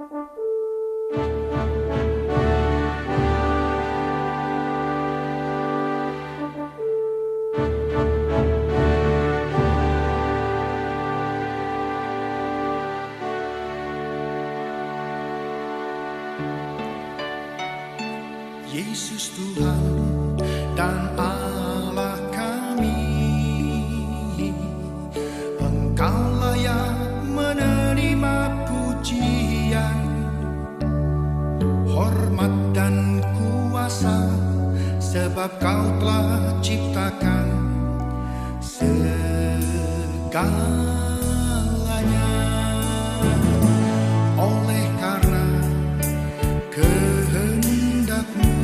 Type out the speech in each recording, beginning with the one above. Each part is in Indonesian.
Yesus Tuhan dan Allah kami, Engkau layak menerima pujian, hormat dan kuasa, sebab Kau telah ciptakan segalanya. Oleh karena kehendak-Mu,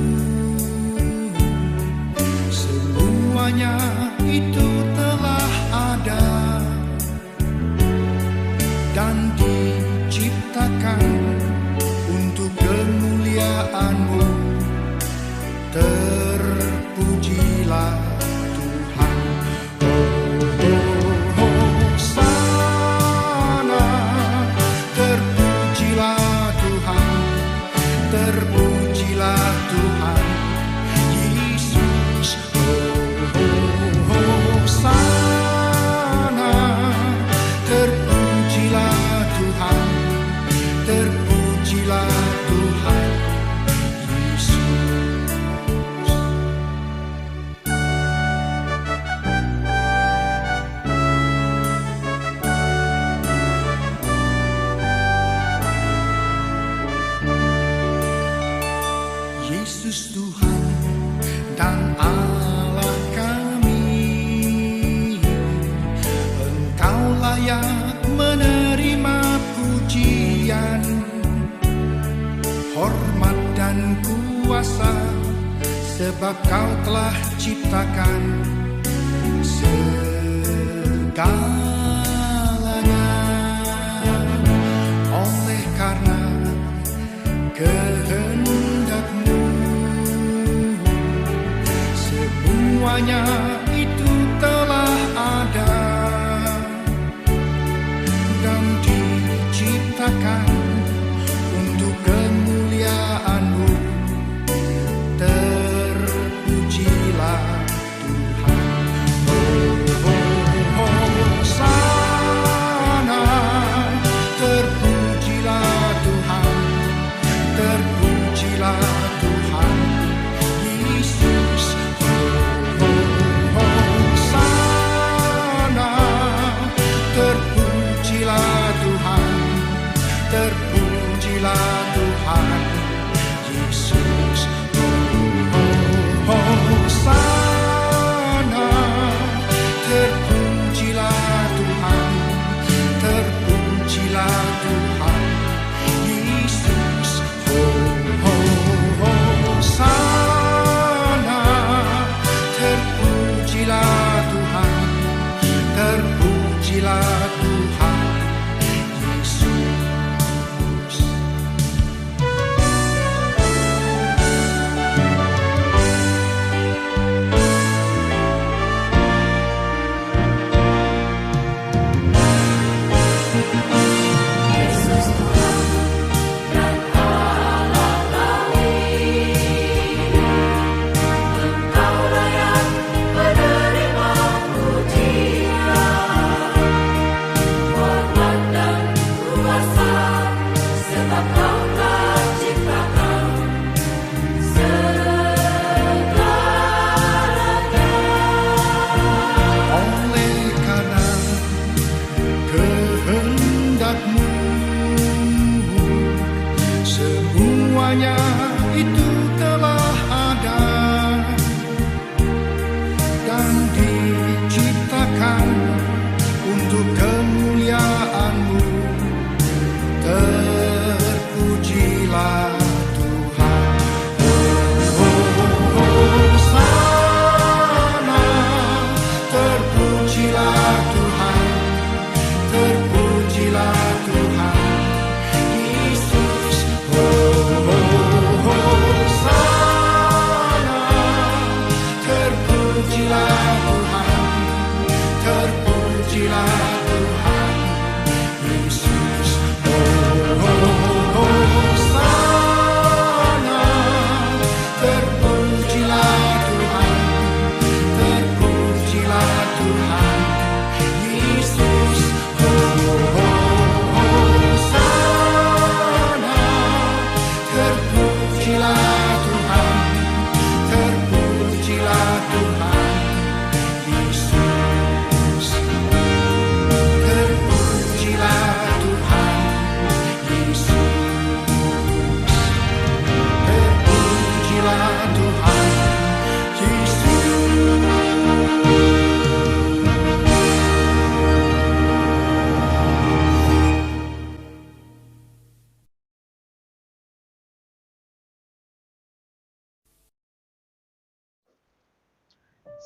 semuanya itu telah ada dan diciptakan untuk kemuliaan-Mu. Terpujilah Tuhan. Hosana, terpujilah Tuhan, terpujilah Tuhan Yesus. Hosana, terpujilah Tuhan, terpujilah Tuhan Yesus. Yesus Tuhan dan Allah kami, Engkau layak menerima pujian, hormat dan kuasa, sebab Kau telah ciptakan segalanya. Oleh karena kehendak-Mu, semuanya itu telah ada dan diciptakan untuk kemuliaan-Mu. Terpujilah Tuhan. Hosana, terpujilah Tuhan, terpujilah Tuhan Yesus. Hosana, terpujilah Tuhan, terpujilah Tuhan Yesus. Hosana, terpujilah Tuhan, terpujilah Tuhan Yesus. Hosana, terpujilah Tuhan, terpujilah Tuhan Yesus.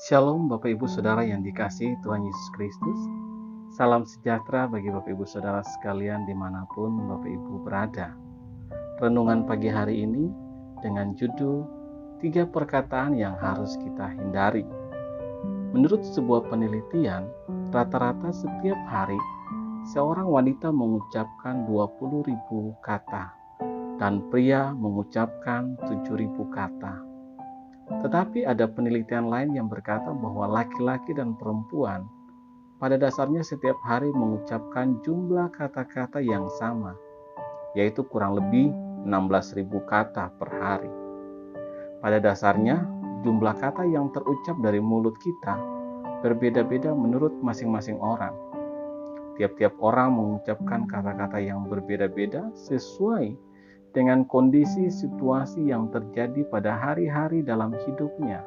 Shalom Bapak Ibu Saudara yang dikasihi Tuhan Yesus Kristus. Salam sejahtera bagi Bapak Ibu Saudara sekalian dimanapun Bapak Ibu berada. Renungan pagi hari ini dengan judul 3 perkataan yang harus kita hindari. Menurut sebuah penelitian, rata-rata setiap hari seorang wanita mengucapkan 20.000 kata dan pria mengucapkan 7.000 kata. Tetapi ada penelitian lain yang berkata bahwa laki-laki dan perempuan pada dasarnya setiap hari mengucapkan jumlah kata-kata yang sama, yaitu kurang lebih 16.000 kata per hari. Pada dasarnya, jumlah kata yang terucap dari mulut kita berbeda-beda menurut masing-masing orang. Tiap-tiap orang mengucapkan kata-kata yang berbeda-beda sesuai dengan kondisi situasi yang terjadi pada hari-hari dalam hidupnya.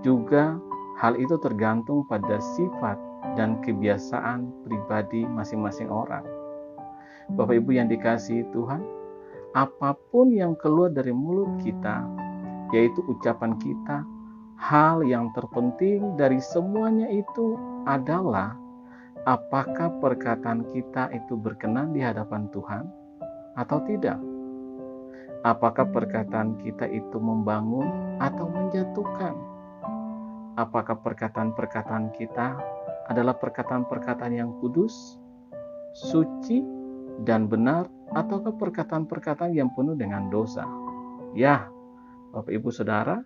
Juga hal itu tergantung pada sifat dan kebiasaan pribadi masing-masing orang. Bapak Ibu yang dikasihi Tuhan, apapun yang keluar dari mulut kita, yaitu ucapan kita, hal yang terpenting dari semuanya itu adalah apakah perkataan kita itu berkenan di hadapan Tuhan atau tidak? Apakah perkataan kita itu membangun atau menjatuhkan? Apakah perkataan-perkataan kita adalah perkataan-perkataan yang kudus, suci, dan benar, ataukah perkataan-perkataan yang penuh dengan dosa? Ya, Bapak Ibu Saudara,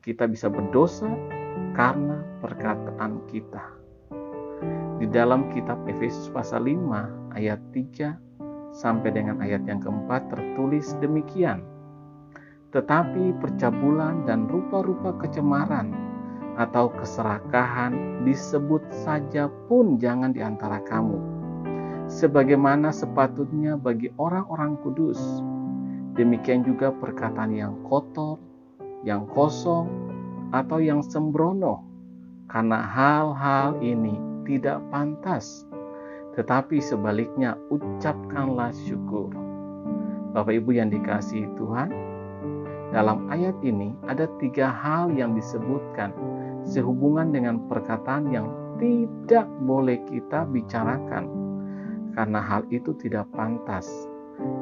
kita bisa berdosa karena perkataan kita. Di dalam kitab Efesus pasal 5 ayat 3 sampai dengan ayat yang keempat tertulis demikian. Tetapi percabulan dan rupa-rupa kecemaran atau keserakahan disebut saja pun jangan di antara kamu, sebagaimana sepatutnya bagi orang-orang kudus. Demikian juga perkataan yang kotor, yang kosong, atau yang sembrono, karena hal-hal ini tidak pantas. Tetapi sebaliknya ucapkanlah syukur. Bapak Ibu yang dikasihi Tuhan, dalam ayat ini ada 3 hal yang disebutkan sehubungan dengan perkataan yang tidak boleh kita bicarakan karena hal itu tidak pantas,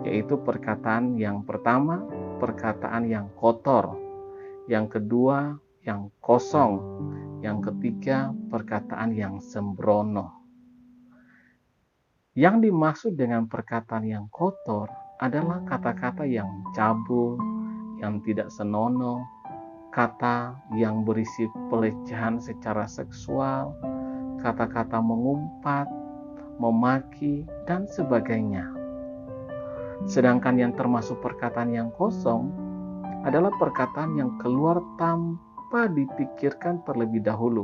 yaitu perkataan yang pertama, perkataan yang kotor, yang kedua, yang kosong, yang ketiga, perkataan yang sembrono. Yang dimaksud dengan perkataan yang kotor adalah kata-kata yang cabul, yang tidak senonoh, kata yang berisi pelecehan secara seksual, kata-kata mengumpat, memaki, dan sebagainya. Sedangkan yang termasuk perkataan yang kosong adalah perkataan yang keluar tanpa dipikirkan terlebih dahulu,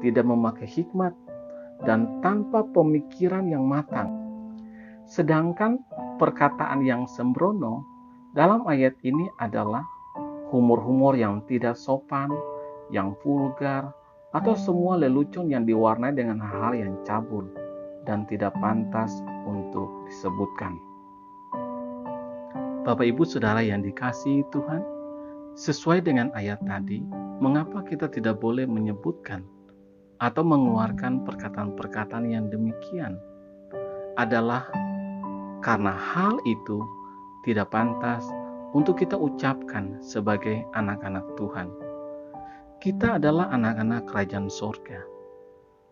tidak memakai hikmat, dan tanpa pemikiran yang matang. Sedangkan perkataan yang sembrono dalam ayat ini adalah humor-humor yang tidak sopan, yang vulgar, atau semua lelucon yang diwarnai dengan hal-hal yang cabul dan tidak pantas untuk disebutkan. Bapak Ibu Saudara yang dikasihi Tuhan, sesuai dengan ayat tadi, mengapa kita tidak boleh menyebutkan atau mengeluarkan perkataan-perkataan yang demikian? Adalah karena hal itu tidak pantas untuk kita ucapkan sebagai anak-anak Tuhan. Kita adalah anak-anak kerajaan sorga.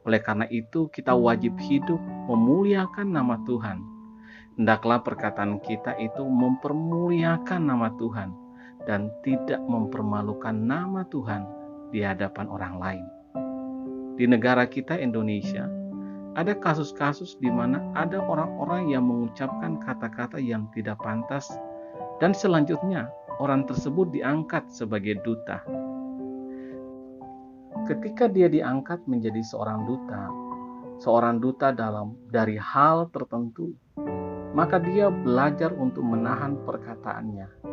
Oleh karena itu kita wajib hidup memuliakan nama Tuhan. Hendaklah perkataan kita itu mempermuliakan nama Tuhan dan tidak mempermalukan nama Tuhan di hadapan orang lain. Di negara kita Indonesia, ada kasus-kasus di mana ada orang-orang yang mengucapkan kata-kata yang tidak pantas dan selanjutnya orang tersebut diangkat sebagai duta. Ketika dia diangkat menjadi seorang duta dari hal tertentu, maka dia belajar untuk menahan perkataannya.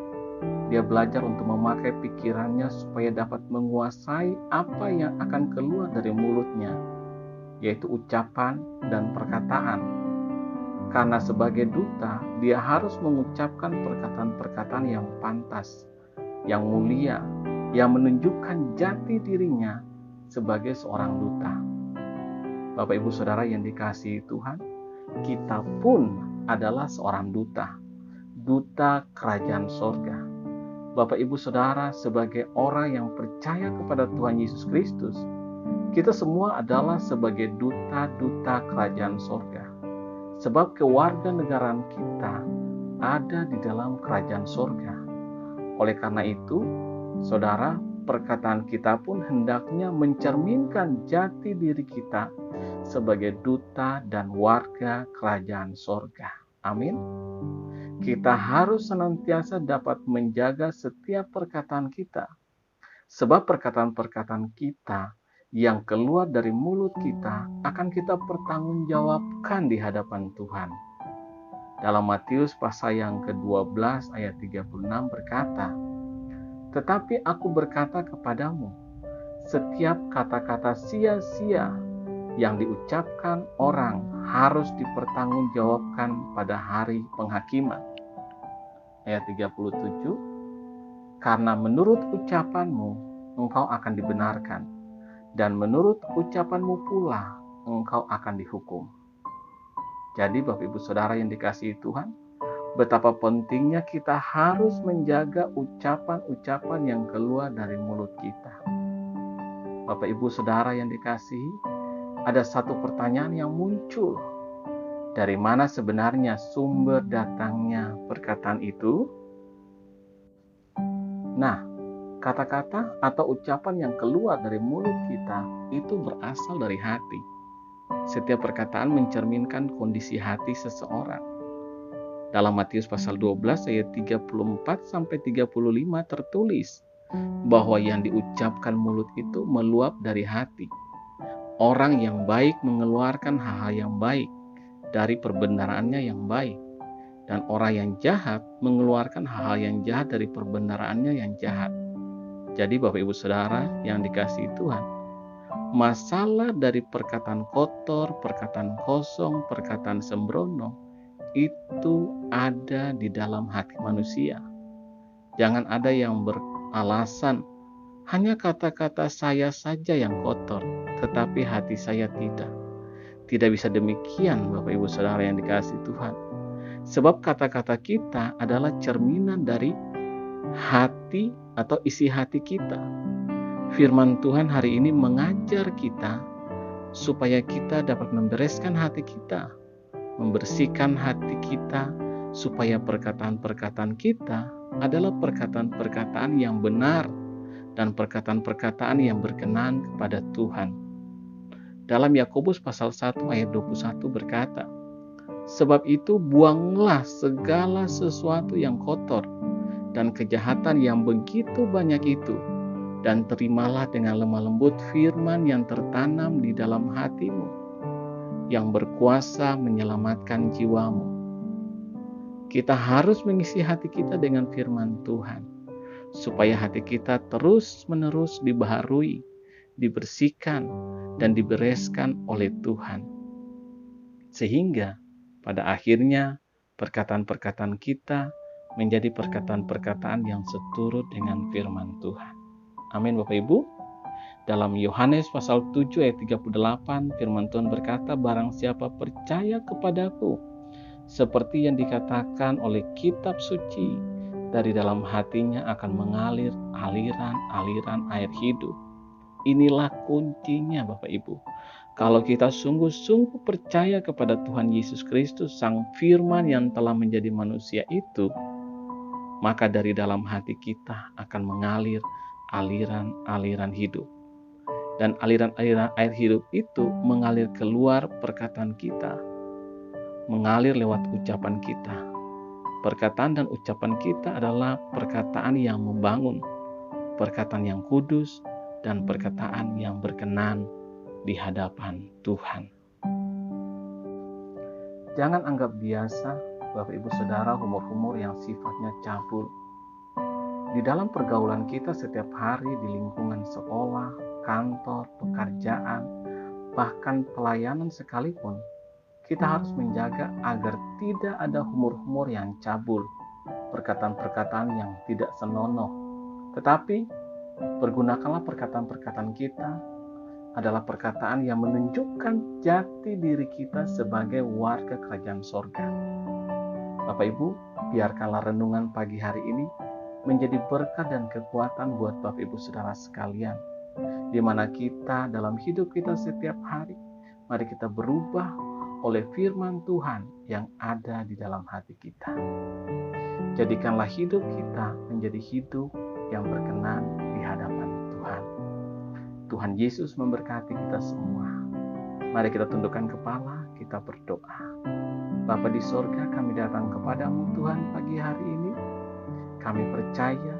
Dia belajar untuk memakai pikirannya supaya dapat menguasai apa yang akan keluar dari mulutnya, yaitu ucapan dan perkataan. Karena sebagai duta, dia harus mengucapkan perkataan-perkataan yang pantas, yang mulia, yang menunjukkan jati dirinya sebagai seorang duta. Bapak Ibu Saudara yang dikasihi Tuhan, kita pun adalah seorang duta, duta kerajaan sorga. Bapak Ibu Saudara, sebagai orang yang percaya kepada Tuhan Yesus Kristus, kita semua adalah sebagai duta-duta kerajaan sorga. Sebab kewarganegaraan kita ada di dalam kerajaan sorga. Oleh karena itu, saudara, perkataan kita pun hendaknya mencerminkan jati diri kita sebagai duta dan warga kerajaan sorga. Amin. Kita harus senantiasa dapat menjaga setiap perkataan kita. Sebab perkataan-perkataan kita yang keluar dari mulut kita akan kita pertanggungjawabkan di hadapan Tuhan. Dalam Matius pasal yang ke-12 ayat 36 berkata, "Tetapi aku berkata kepadamu, setiap kata-kata sia-sia yang diucapkan orang harus dipertanggungjawabkan pada hari penghakiman." Ayat 37, "Karena menurut ucapanmu engkau akan dibenarkan, dan menurut ucapanmu pula engkau akan dihukum." Jadi Bapak Ibu Saudara yang dikasihi Tuhan, betapa pentingnya kita harus menjaga ucapan-ucapan yang keluar dari mulut kita. Bapak Ibu Saudara yang dikasihi, ada satu pertanyaan yang muncul. Dari mana sebenarnya sumber datangnya perkataan itu? Nah, kata-kata atau ucapan yang keluar dari mulut kita itu berasal dari hati. Setiap perkataan mencerminkan kondisi hati seseorang. Dalam Matius pasal 12 ayat 34-35 tertulis bahwa yang diucapkan mulut itu meluap dari hati. Orang yang baik mengeluarkan hal-hal yang baik dari perbendaharanya yang baik, dan orang yang jahat mengeluarkan hal-hal yang jahat dari perbendaharanya yang jahat. Jadi Bapak Ibu Saudara yang dikasihi Tuhan, masalah dari perkataan kotor, perkataan kosong, perkataan sembrono itu ada di dalam hati manusia. Jangan ada yang beralasan hanya kata-kata saya saja yang kotor, tetapi hati saya tidak. Tidak bisa demikian Bapak Ibu Saudara yang dikasihi Tuhan. Sebab kata-kata kita adalah cerminan dari hati atau isi hati kita. Firman Tuhan hari ini mengajar kita supaya kita dapat membereskan hati kita, membersihkan hati kita, supaya perkataan-perkataan kita adalah perkataan-perkataan yang benar dan perkataan-perkataan yang berkenan kepada Tuhan. Dalam Yakobus pasal 1 ayat 21 berkata, "Sebab itu buanglah segala sesuatu yang kotor dan kejahatan yang begitu banyak itu, dan terimalah dengan lemah lembut firman yang tertanam di dalam hatimu, yang berkuasa menyelamatkan jiwamu." Kita harus mengisi hati kita dengan firman Tuhan, supaya hati kita terus-menerus dibaharui, dibersihkan, dan dibereskan oleh Tuhan. Sehingga pada akhirnya perkataan-perkataan kita menjadi perkataan-perkataan yang seturut dengan firman Tuhan. Amin Bapak Ibu. Dalam Yohanes pasal 7 ayat 38 firman Tuhan berkata, "Barang siapa percaya kepadaku, seperti yang dikatakan oleh kitab suci, dari dalam hatinya akan mengalir aliran-aliran air hidup." Inilah kuncinya Bapak Ibu. Kalau kita sungguh-sungguh percaya kepada Tuhan Yesus Kristus, Sang Firman yang telah menjadi manusia itu, maka dari dalam hati kita akan mengalir aliran-aliran hidup. Dan aliran-aliran air hidup itu mengalir keluar perkataan kita, mengalir lewat ucapan kita. Perkataan dan ucapan kita adalah perkataan yang membangun, perkataan yang kudus, dan perkataan yang berkenan di hadapan Tuhan. Jangan anggap biasa Bapak Ibu Saudara humor-humor yang sifatnya cabul. Di dalam pergaulan kita setiap hari di lingkungan sekolah, kantor, pekerjaan, bahkan pelayanan sekalipun, kita harus menjaga agar tidak ada humor-humor yang cabul, perkataan-perkataan yang tidak senonoh, tetapi Pergunakanlah perkataan-perkataan kita adalah perkataan yang menunjukkan jati diri kita sebagai warga kerajaan sorga. Bapak Ibu, biarkanlah renungan pagi hari ini menjadi berkat dan kekuatan buat Bapak Ibu Saudara sekalian, di mana kita dalam hidup kita setiap hari, mari kita berubah oleh firman Tuhan yang ada di dalam hati kita. Jadikanlah hidup kita menjadi hidup yang berkenan di hadapan Tuhan. Tuhan Yesus memberkati kita semua. Mari kita tundukkan kepala, kita berdoa. Bapa di sorga, kami datang kepadamu Tuhan pagi hari ini. Kami percaya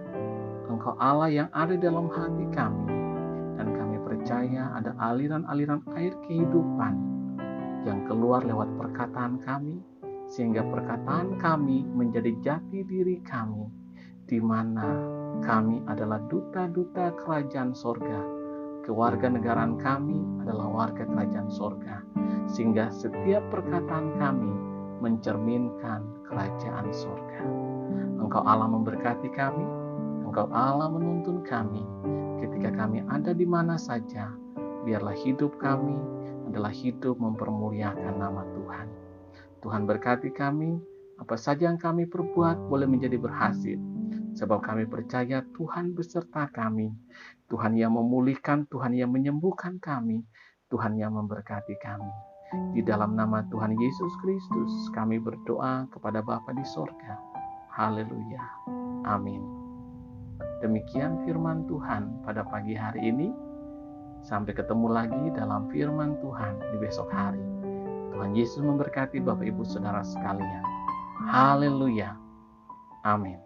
Engkau Allah yang ada dalam hati kami. Dan kami percaya ada aliran-aliran air kehidupan yang keluar lewat perkataan kami, sehingga perkataan kami menjadi jati diri kami, di mana kami adalah duta-duta kerajaan sorga. Kewarganegaraan kami adalah warga kerajaan sorga, sehingga setiap perkataan kami mencerminkan kerajaan sorga. Engkau Allah memberkati kami, Engkau Allah menuntun kami, ketika kami ada di mana saja, biarlah hidup kami adalah hidup mempermuliakan nama Tuhan. Tuhan berkati kami, apa saja yang kami perbuat boleh menjadi berhasil, sebab kami percaya Tuhan beserta kami, Tuhan yang memulihkan, Tuhan yang menyembuhkan kami, Tuhan yang memberkati kami. Di dalam nama Tuhan Yesus Kristus, kami berdoa kepada Bapa di sorga. Haleluya. Amin. Demikian firman Tuhan pada pagi hari ini. Sampai ketemu lagi dalam firman Tuhan di besok hari. Tuhan Yesus memberkati Bapak Ibu Saudara sekalian. Haleluya. Amin.